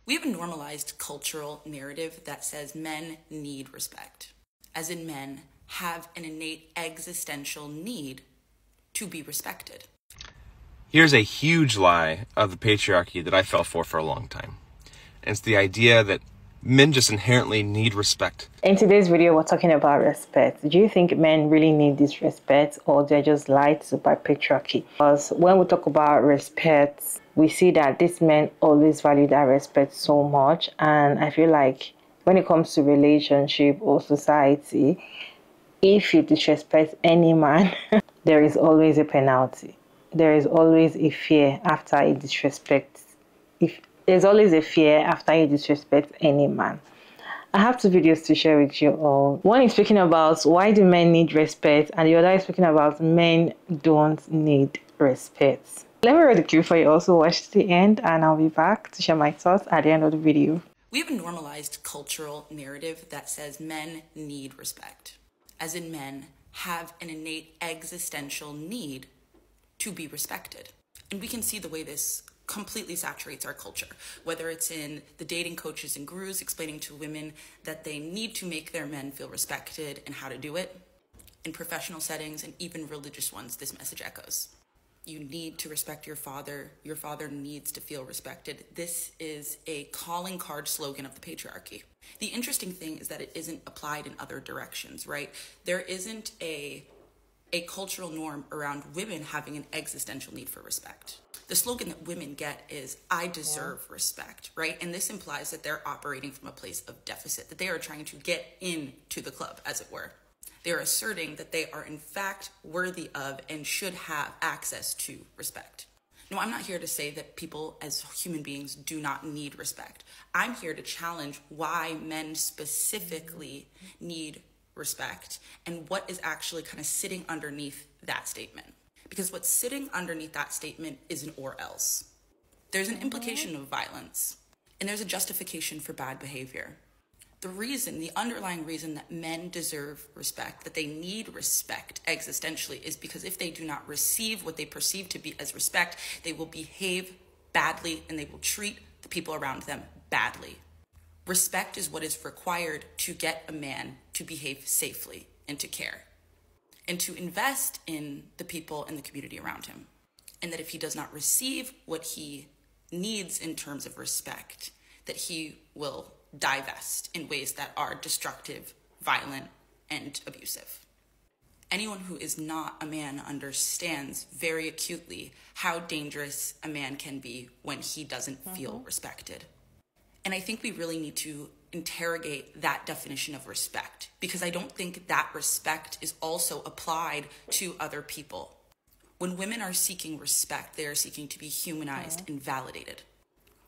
We have a normalized cultural narrative that says men need respect, as in men have an innate existential need to be respected. Here's a huge lie of the patriarchy that I fell for a long time. And it's the idea that men just inherently need respect. In today's video, we're talking about respect. Do you think men really need this respect, or they're just lied to by patriarchy? Because when we talk about respect, we see that these men always value that respect so much. And I feel like when it comes to relationship or society, if you disrespect any man, there is always a penalty. There is always a fear after a disrespect. There's always a fear after you disrespect any man. I have two videos to share with you all. One is speaking about why do men need respect, and the other is speaking about men don't need respect. Let me read the cue for you. Also watch to the end, and I'll be back to share my thoughts at the end of the video. We have a normalized cultural narrative that says men need respect, as in men have an innate existential need to be respected. And we can see the way this completely saturates our culture, whether it's in the dating coaches and gurus explaining to women that they need to make their men feel respected and how to do it. In professional settings and even religious ones, this message echoes. You need to respect your father. Your father needs to feel respected. This is a calling card slogan of the patriarchy. The interesting thing is that it isn't applied in other directions, right? There isn't a cultural norm around women having an existential need for respect. The slogan that women get is, I deserve respect, right? And this implies that they're operating from a place of deficit, that they are trying to get into the club, as it were. They're asserting that they are in fact worthy of and should have access to respect. No, I'm not here to say that people as human beings do not need respect. I'm here to challenge why men specifically need respect and what is actually kind of sitting underneath that statement. Because what's sitting underneath that statement is an or else. There's an implication of violence, and there's a justification for bad behavior. The underlying reason that men deserve respect, that they need respect existentially, is because if they do not receive what they perceive to be as respect, they will behave badly and they will treat the people around them badly. Respect is what is required to get a man to behave safely and to care and to invest in the people and the community around him. And that if he does not receive what he needs in terms of respect, that he will divest in ways that are destructive, violent, and abusive. Anyone who is not a man understands very acutely how dangerous a man can be when he doesn't feel respected. And I think we really need to interrogate that definition of respect, because I don't think that respect is also applied to other people. When women are seeking respect, they are seeking to be humanized and validated.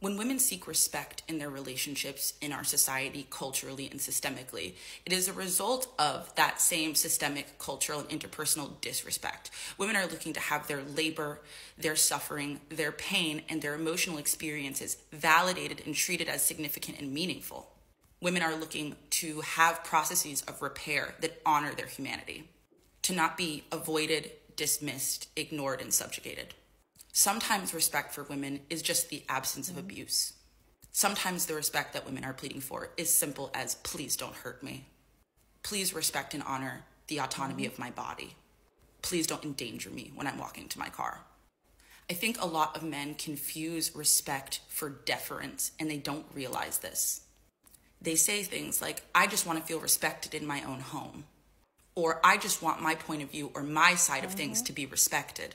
When women seek respect in their relationships, in our society, culturally and systemically, it is a result of that same systemic, cultural, and interpersonal disrespect. Women are looking to have their labor, their suffering, their pain, and their emotional experiences validated and treated as significant and meaningful. Women are looking to have processes of repair that honor their humanity, to not be avoided, dismissed, ignored, and subjugated. Sometimes respect for women is just the absence of abuse. Sometimes the respect that women are pleading for is simple as, please don't hurt me. Please respect and honor the autonomy of my body. Please don't endanger me when I'm walking to my car. I think a lot of men confuse respect for deference, and they don't realize this. They say things like, I just want to feel respected in my own home, or I just want my point of view or my side of things to be respected.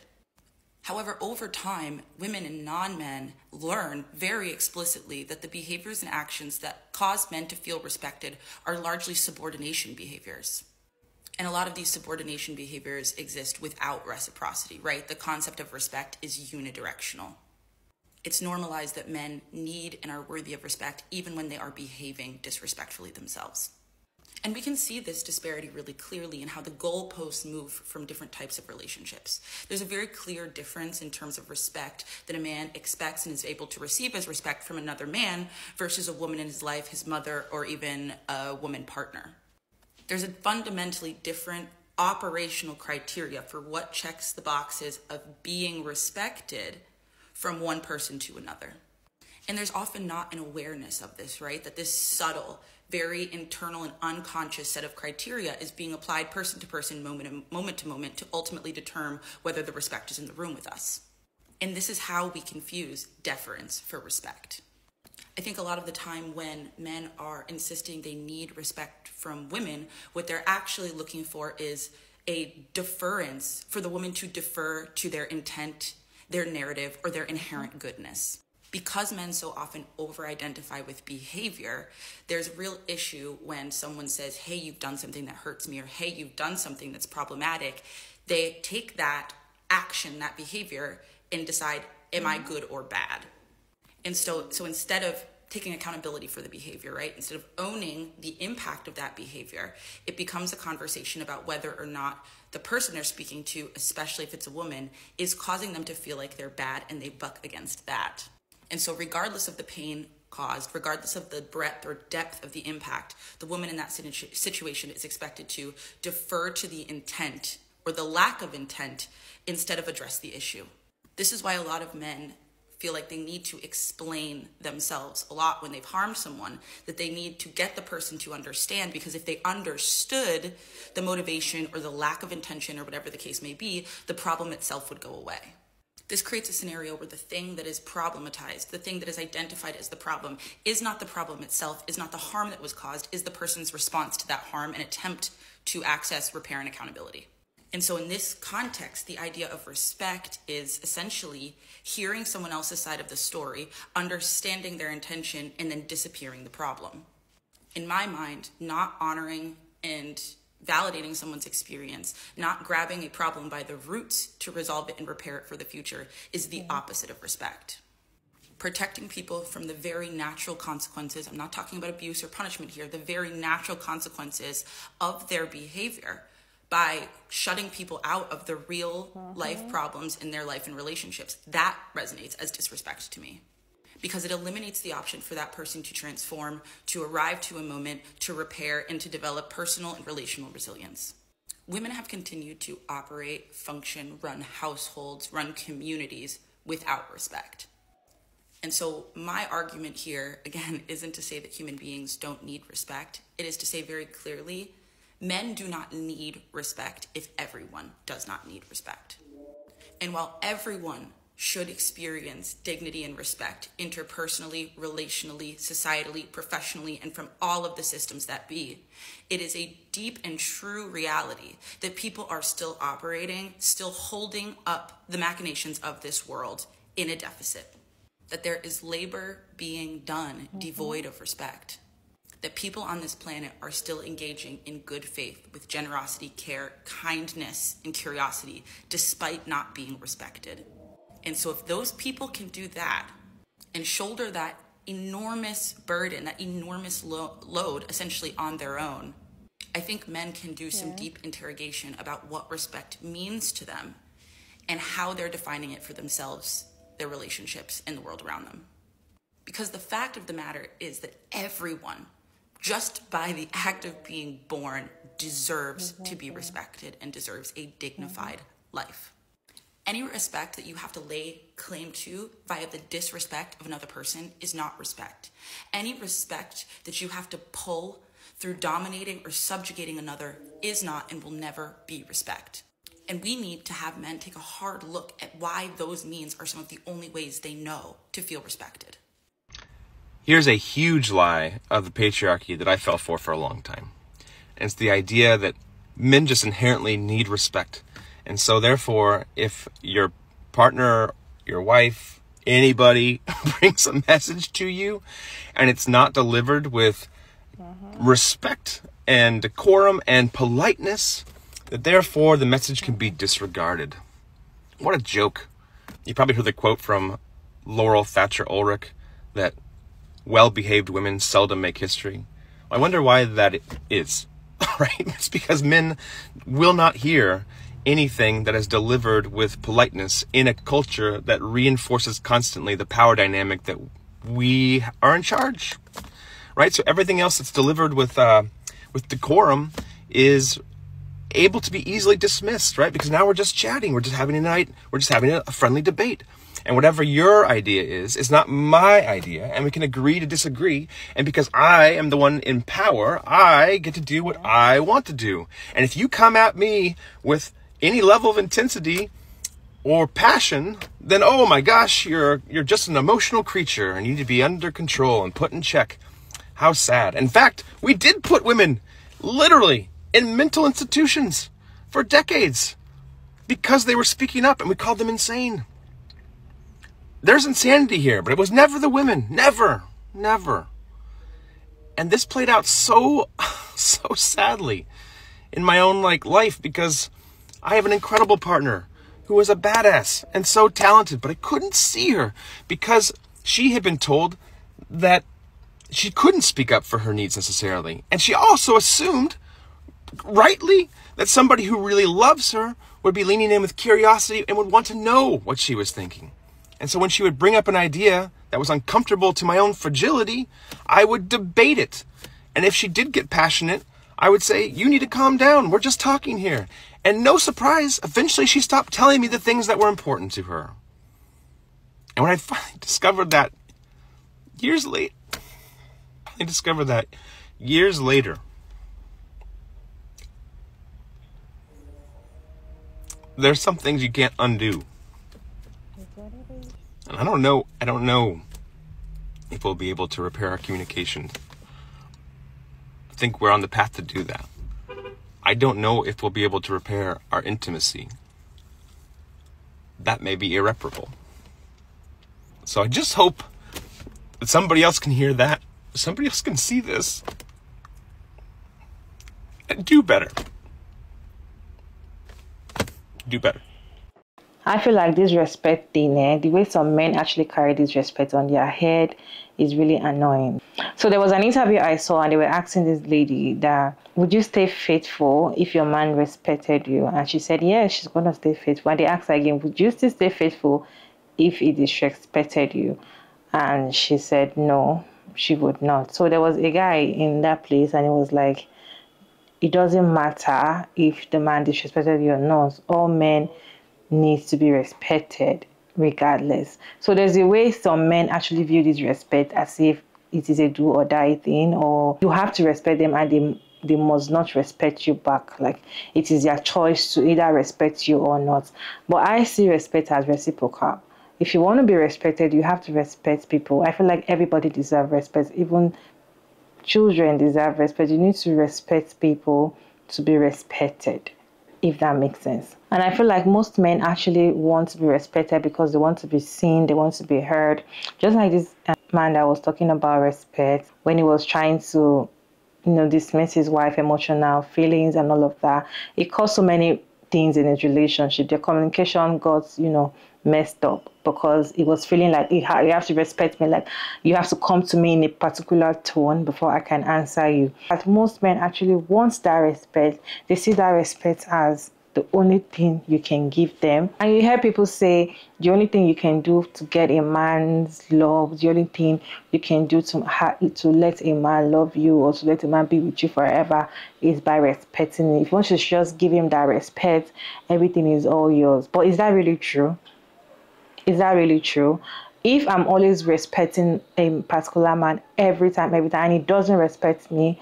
However, over time, women and non-men learn very explicitly that the behaviors and actions that cause men to feel respected are largely subordination behaviors. And a lot of these subordination behaviors exist without reciprocity, right? The concept of respect is unidirectional. It's normalized that men need and are worthy of respect even when they are behaving disrespectfully themselves. And we can see this disparity really clearly in how the goalposts move from different types of relationships. There's a very clear difference in terms of respect that a man expects and is able to receive as respect from another man versus a woman in his life, his mother, or even a woman partner. There's a fundamentally different operational criteria for what checks the boxes of being respected from one person to another. And there's often not an awareness of this, right? That this subtle, very internal and unconscious set of criteria is being applied person to person, moment to moment, to ultimately determine whether the respect is in the room with us. And this is how we confuse deference for respect. I think a lot of the time when men are insisting they need respect from women, what they're actually looking for is a deference for the woman to defer to their intent, their narrative, or their inherent goodness. Because men so often over-identify with behavior, there's a real issue when someone says, hey, you've done something that hurts me, or hey, you've done something that's problematic. They take that action, that behavior, and decide, am I good or bad? And so instead of taking accountability for the behavior, right? Instead of owning the impact of that behavior, it becomes a conversation about whether or not the person they're speaking to, especially if it's a woman, is causing them to feel like they're bad, and they buck against that. And so regardless of the pain caused, regardless of the breadth or depth of the impact, the woman in that situation is expected to defer to the intent or the lack of intent instead of address the issue. This is why a lot of men feel like they need to explain themselves a lot when they've harmed someone, that they need to get the person to understand, because if they understood the motivation or the lack of intention or whatever the case may be, the problem itself would go away. This creates a scenario where the thing that is problematized, the thing that is identified as the problem, is not the problem itself, is not the harm that was caused, is the person's response to that harm and attempt to access repair and accountability. And so in this context, the idea of respect is essentially hearing someone else's side of the story, understanding their intention, and then disappearing the problem. In my mind, not honoring and validating someone's experience, not grabbing a problem by the roots to resolve it and repair it for the future, is the opposite of respect. Protecting people from the very natural consequences, I'm not talking about abuse or punishment here, the very natural consequences of their behavior by shutting people out of the real life problems in their life and relationships, that resonates as disrespect to me. Because it eliminates the option for that person to transform, to arrive to a moment, to repair, and to develop personal and relational resilience. Women have continued to operate, function, run households, run communities without respect. And so my argument here, again, isn't to say that human beings don't need respect. It is to say very clearly, men do not need respect if everyone does not need respect. And while everyone should experience dignity and respect interpersonally, relationally, societally, professionally, and from all of the systems that be, it is a deep and true reality that people are still operating, still holding up the machinations of this world in a deficit. That there is labor being done devoid of respect. That people on this planet are still engaging in good faith with generosity, care, kindness, and curiosity, despite not being respected. And so if those people can do that and shoulder that enormous burden, that enormous load essentially on their own, I think men can do some deep interrogation about what respect means to them and how they're defining it for themselves, their relationships, and the world around them. Because the fact of the matter is that everyone, just by the act of being born, deserves to be respected and deserves a dignified life. Any respect that you have to lay claim to via the disrespect of another person is not respect. Any respect that you have to pull through dominating or subjugating another is not and will never be respect. And we need to have men take a hard look at why those means are some of the only ways they know to feel respected. Here's a huge lie of the patriarchy that I fell for a long time. And it's the idea that men just inherently need respect. And so therefore, if your partner, your wife, anybody brings a message to you and it's not delivered with respect and decorum and politeness, that therefore the message can be disregarded. What a joke. You probably heard the quote from Laurel Thatcher Ulrich that well-behaved women seldom make history. I wonder why that is, right? It's because men will not hear anything that is delivered with politeness in a culture that reinforces constantly the power dynamic that we are in charge, right? So everything else that's delivered with decorum is able to be easily dismissed, right? Because now we're just chatting, we're just having a night, we're just having a friendly debate. And whatever your idea is not my idea, and we can agree to disagree. And because I am the one in power, I get to do what I want to do. And if you come at me with any level of intensity or passion, then oh my gosh, you're just an emotional creature and you need to be under control and put in check. How sad. In fact, we did put women literally in mental institutions for decades because they were speaking up, and we called them insane. There's insanity here, but it was never the women. Never. And this played out so sadly in my own life, because I have an incredible partner who was a badass and so talented, but I couldn't see her because she had been told that she couldn't speak up for her needs necessarily. And she also assumed, rightly, that somebody who really loves her would be leaning in with curiosity and would want to know what she was thinking. And so when she would bring up an idea that was uncomfortable to my own fragility, I would debate it. And if she did get passionate, I would say, you need to calm down. We're just talking here. And no surprise, eventually she stopped telling me the things that were important to her. And when I finally discovered that years later, there's some things you can't undo. And I don't know if we'll be able to repair our communication. I think we're on the path to do that. I don't know if we'll be able to repair our intimacy. That may be irreparable. So I just hope that somebody else can hear that. Somebody else can see this. And do better. Do better. I feel like this respect thing, the way some men actually carry this respect on their head is really annoying. So there was an interview I saw, and they were asking this lady that, would you stay faithful if your man respected you? And she said, yes, she's going to stay faithful. And they asked her again, would you still stay faithful if he disrespected you? And she said, no, she would not. So there was a guy in that place, and it was like, it doesn't matter if the man disrespected you or not. All men needs to be respected regardless. So there's a way some men actually view this respect as if it is a do or die thing, or you have to respect them and they must not respect you back. Like, it is their choice to either respect you or not. But I see respect as reciprocal. If you want to be respected, you have to respect people. I feel like everybody deserves respect. Even children deserve respect. You need to respect people to be respected, if that makes sense. And I feel like most men actually want to be respected because they want to be seen, they want to be heard. Just like this man that was talking about respect, when he was trying to, dismiss his wife's emotional feelings and all of that, it caused so many things in his relationship. Their communication got, messed up because he was feeling like you have to respect me, like you have to come to me in a particular tone before I can answer you. But most men actually want that respect. They see that respect as the only thing you can give them. And you hear people say the only thing you can do to get a man's love, the only thing you can do to let a man love you or to let a man be with you forever is by respecting him. If you want to just give him that respect, everything is all yours. But is that really true? Is that really true? If I'm always respecting a particular man every time, and he doesn't respect me,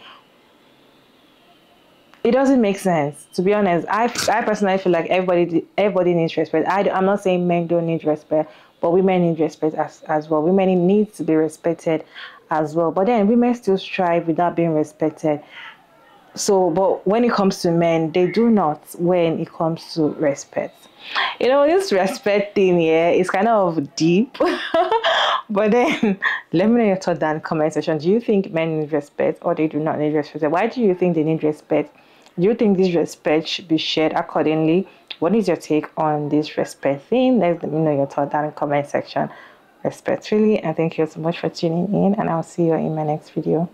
it doesn't make sense. To be honest, I personally feel like everybody needs respect. I'm not saying men don't need respect, but women need respect as well. Women need to be respected as well. But then women still strive without being respected. So, but when it comes to men, they do not when it comes to respect. This respect thing here is kind of deep. But then, let me know your thoughts down in the comment section. Do you think men need respect or they do not need respect? Why do you think they need respect? Do you think this respect should be shared accordingly? What is your take on this respect thing? Let me know your thoughts down in the comment section. Respectfully, and thank you so much for tuning in, and I'll see you in my next video.